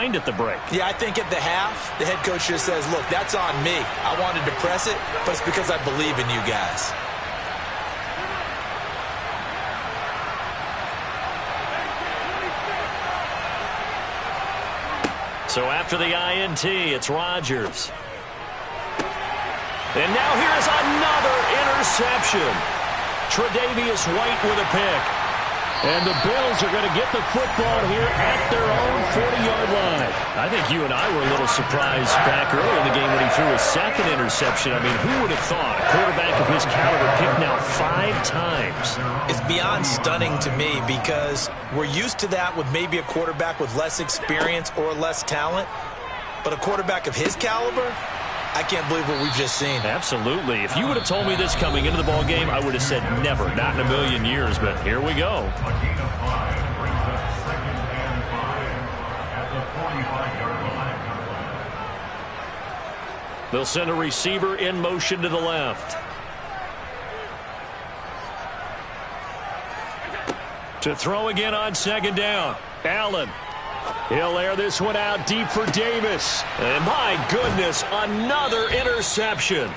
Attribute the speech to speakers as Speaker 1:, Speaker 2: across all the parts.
Speaker 1: behind at the break.
Speaker 2: Yeah, I think at the half, the head coach just says, look, that's on me. I wanted to press it, but it's because I believe in you guys.
Speaker 1: So after the INT, it's Rodgers. And now here's another interception. Tre'Davious White with a pick. And the Bills are going to get the football here at their own 40-yard line. I think you and I were a little surprised back earlier in the game when he threw his second interception. I mean, who would have thought a quarterback of his caliber picked now 5 times?
Speaker 2: It's beyond stunning to me because we're used to that with maybe a quarterback with less experience or less talent. But a quarterback of his caliber, I can't believe what we've just seen.
Speaker 1: Absolutely. If you would have told me this coming into the ball game, I would have said never, not in a million years. But here we go. They'll send a receiver in motion to the left. To throw again on second down. Allen. He'll air this one out deep for Davis. And my goodness, another interception.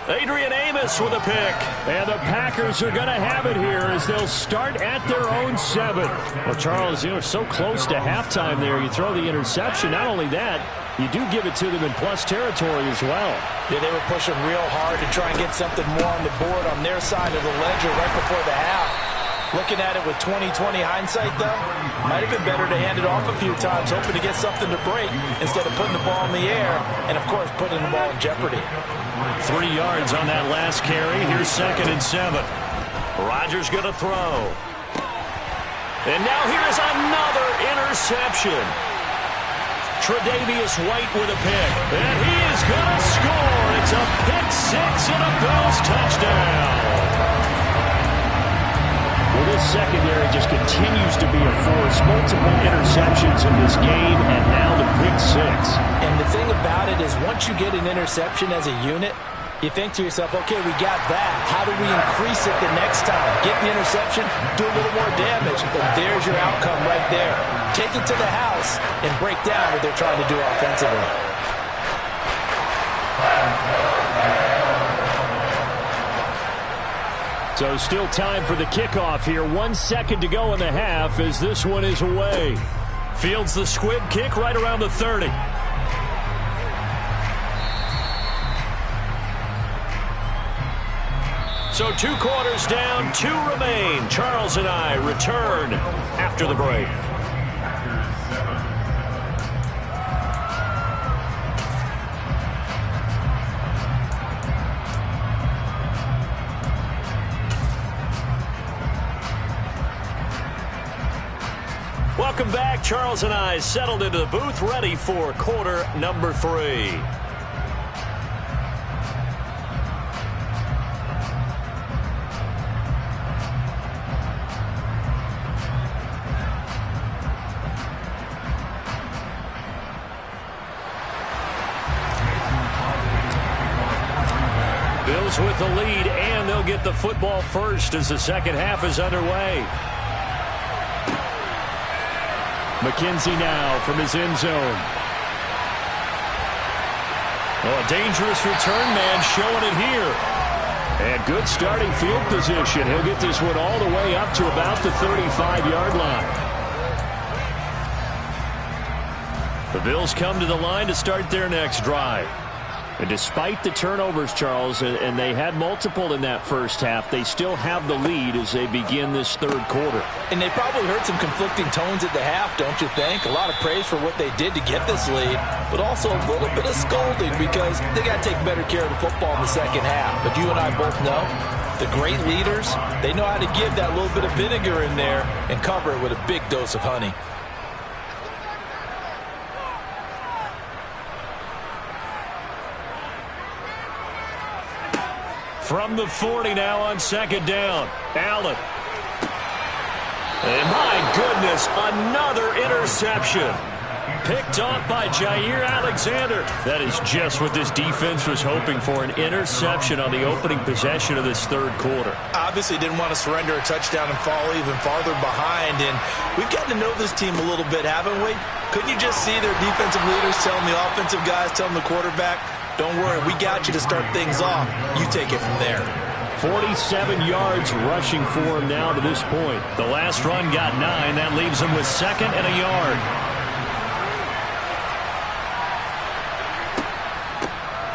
Speaker 1: Adrian Amos with a pick. And the Packers are going to have it here as they'll start at their own 7. Well, Charles, you're so close to halftime there. You throw the interception. Not only that, you do give it to them in plus territory as well.
Speaker 2: Yeah, they were pushing real hard to try and get something more on the board on their side of the ledger right before the half. Looking at it with 20/20 hindsight, though, might have been better to hand it off a few times, hoping to get something to break instead of putting the ball in the air and, of course, putting the ball in jeopardy.
Speaker 1: 3 yards on that last carry. Here's 2nd and 7. Rodgers going to throw. And now here's another interception. Tre'Davious White with a pick. And he is going to score. It's a pick 6 and a Bills touchdown. Well, this secondary just continues to be a force. Multiple interceptions in this game, and now the pick 6.
Speaker 2: And the thing about it is once you get an interception as a unit, you think to yourself, okay, we got that. How do we increase it the next time? Get the interception, do a little more damage, and there's your outcome right there. Take it to the house and break down what they're trying to do offensively.
Speaker 1: So still time for the kickoff here. 1 second to go in the half as this one is away. Fields the squib kick right around the 30. So 2 quarters down, 2 remain. Charles and I return after the break. Welcome back. Charles and I settled into the booth, ready for quarter number 3. Bills with the lead, and they'll get the football first as the second half is underway. McKenzie now from his end zone. Oh, a dangerous return man showing it here. And good starting field position. He'll get this one all the way up to about the 35-yard line. The Bills come to the line to start their next drive. And despite the turnovers, Charles, and they had multiple in that first half, they still have the lead as they begin this third quarter.
Speaker 2: And they probably heard some conflicting tones at the half, don't you think? A lot of praise for what they did to get this lead, but also a little bit of scolding because they got to take better care of the football in the second half. But you and I both know the great leaders, they know how to give that little bit of vinegar in there and cover it with a big dose of honey.
Speaker 1: From the 40 now on second down. Allen. And my goodness, another interception. Picked off by Jair Alexander. That is just what this defense was hoping for, an interception on the opening possession of this third quarter.
Speaker 2: Obviously didn't want to surrender a touchdown and fall even farther behind. And we've gotten to know this team a little bit, haven't we? Couldn't you just see their defensive leaders telling the offensive guys, telling the quarterback, don't worry, we got you to start things off. You take it from there.
Speaker 1: 47 yards rushing for him now to this point. The last run got 9. That leaves him with 2nd and a yard.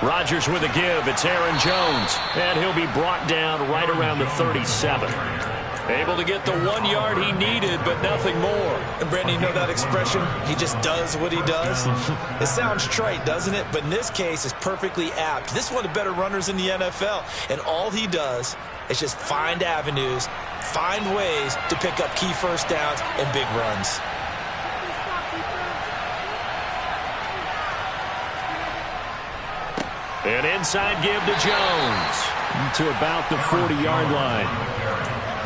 Speaker 1: Rodgers with a give. It's Aaron Jones. And he'll be brought down right around the 37. Able to get the 1 yard he needed, but nothing more.
Speaker 2: And Brandon, you know that expression? He just does what he does? It sounds trite, doesn't it? But in this case, it's perfectly apt. This is one of the better runners in the NFL. And all he does is just find avenues, find ways to pick up key first downs and big runs.
Speaker 1: An inside give to Jones to about the 40-yard line.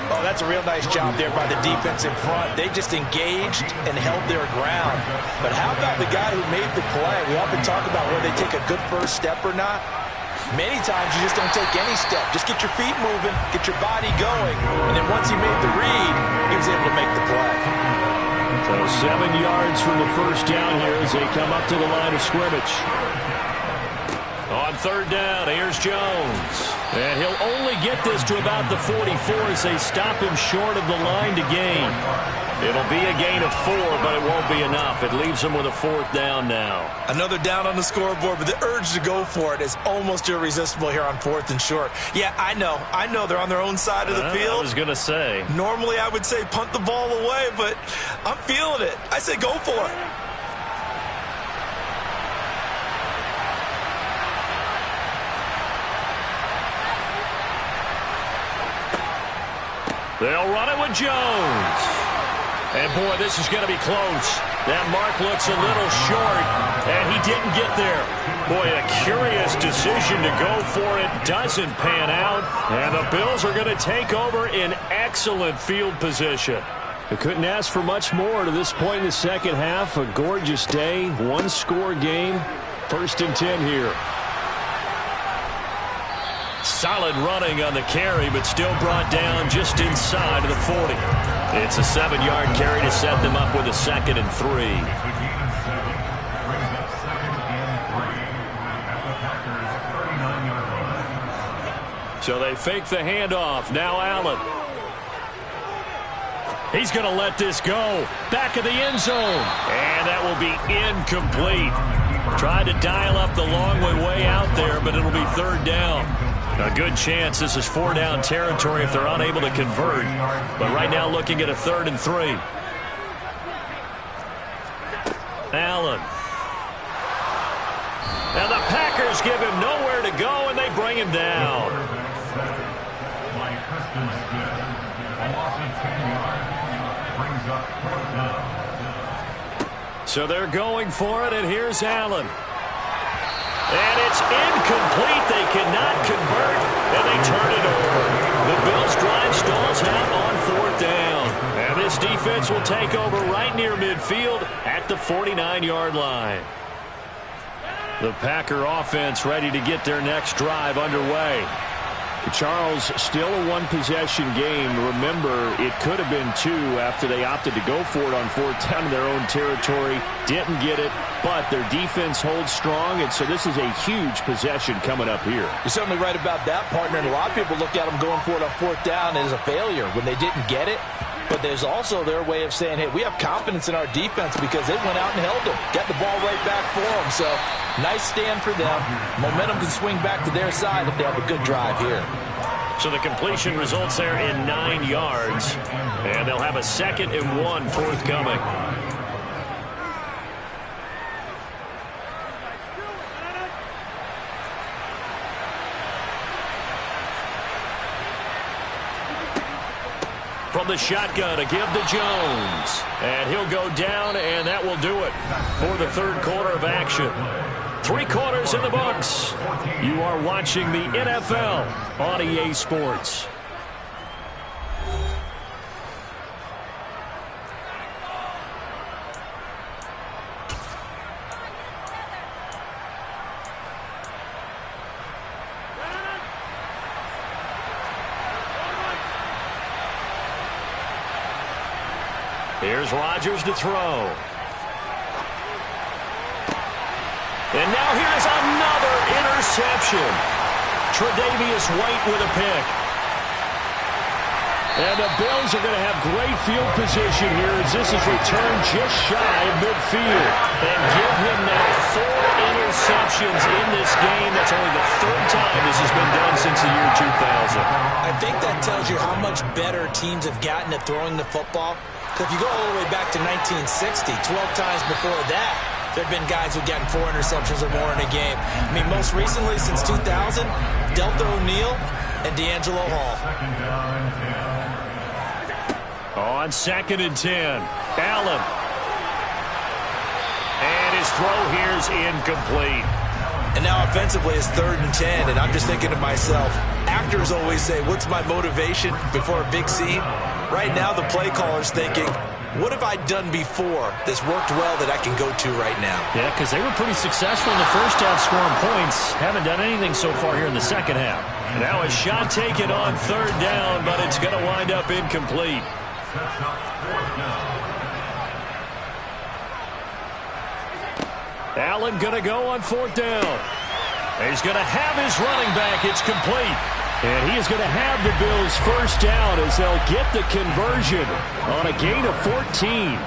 Speaker 2: Oh, that's a real nice job there by the defense in front. They just engaged and held their ground. But how about the guy who made the play? We often talk about whether they take a good first step or not. Many times you just don't take any step. Just get your feet moving, get your body going. And then once he made the read, he was able to make the play.
Speaker 1: So 7 yards from the first down here as they come up to the line of scrimmage. On third down, here's Jones. And he'll only get this to about the 44 as they stop him short of the line to gain. It'll be a gain of 4, but it won't be enough. It leaves him with a 4th down now.
Speaker 2: Another down on the scoreboard, but the urge to go for it is almost irresistible here on 4th and short. Yeah, I know they're on their own side of the field.
Speaker 1: I was going to say.
Speaker 2: Normally I would say punt the ball away, but I'm feeling it. I say go for it.
Speaker 1: They'll run it with Jones. And, boy, this is going to be close. That mark looks a little short, and he didn't get there. Boy, a curious decision to go for it. Doesn't pan out, and the Bills are going to take over in excellent field position. They couldn't ask for much more to this point in the second half. A gorgeous day, one-score game. 1st and 10 here. Solid running on the carry, but still brought down just inside of the 40. It's a 7-yard carry to set them up with a 2nd and 3. So they fake the handoff. Now Allen. He's going to let this go. Back of the end zone. And that will be incomplete. Tried to dial up the long way out there, but it'll be 3rd down. A good chance this is 4-down territory if they're unable to convert. But right now looking at a 3rd and 3. Allen. And the Packers give him nowhere to go, and they bring him down. So they're going for it, and here's Allen. And it's incomplete. They cannot convert, and they turn it over. The Bills' drive stalls out on 4th down. And this defense will take over right near midfield at the 49-yard line. The Packer offense ready to get their next drive underway. Charles, still a one-possession game. Remember, it could have been 2 after they opted to go for it on 4th down in their own territory. Didn't get it, but their defense holds strong, and so this is a huge possession coming up here.
Speaker 2: You're certainly right about that, partner, and a lot of people look at them going for it on 4th down as a failure when they didn't get it. But there's also their way of saying, hey, we have confidence in our defense because they went out and held them. Got the ball right back for them. So nice stand for them. Momentum can swing back to their side if they have a good drive here.
Speaker 1: So the completion results there in 9 yards. And they'll have a 2nd and 1 forthcoming. From the shotgun, a give to Jones. And he'll go down, and that will do it for the 3rd quarter of action. 3 quarters in the books. You are watching the NFL on EA Sports. Here's Rodgers to throw. And now here's another interception. Tre'Davious White with a pick. And the Bills are going to have great field position here as this is returned just shy of midfield. And give him now 4 interceptions in this game. That's only the 3rd time this has been done since the year 2000.
Speaker 2: I think that tells you how much better teams have gotten at throwing the football. Because if you go all the way back to 1960, 12 times before that, there have been guys who've gotten 4 interceptions or more in a game. I mean, most recently, since 2000, Delta O'Neal and D'Angelo Hall.
Speaker 1: On 2nd and 10, Allen. And his throw here's incomplete.
Speaker 2: And now offensively it's 3rd and 10, and I'm just thinking to myself, actors always say, what's my motivation before a big scene? Right now the play caller's thinking, what have I done before that's worked well that I can go to right now?
Speaker 1: Yeah, because they were pretty successful in the first half scoring points. Haven't done anything so far here in the second half. Now a shot taken on 3rd down, but it's going to wind up incomplete. Allen going to go on 4th down. He's going to have his running back. It's complete. And he is going to have the Bills' 1st down as they'll get the conversion on a gain of 14.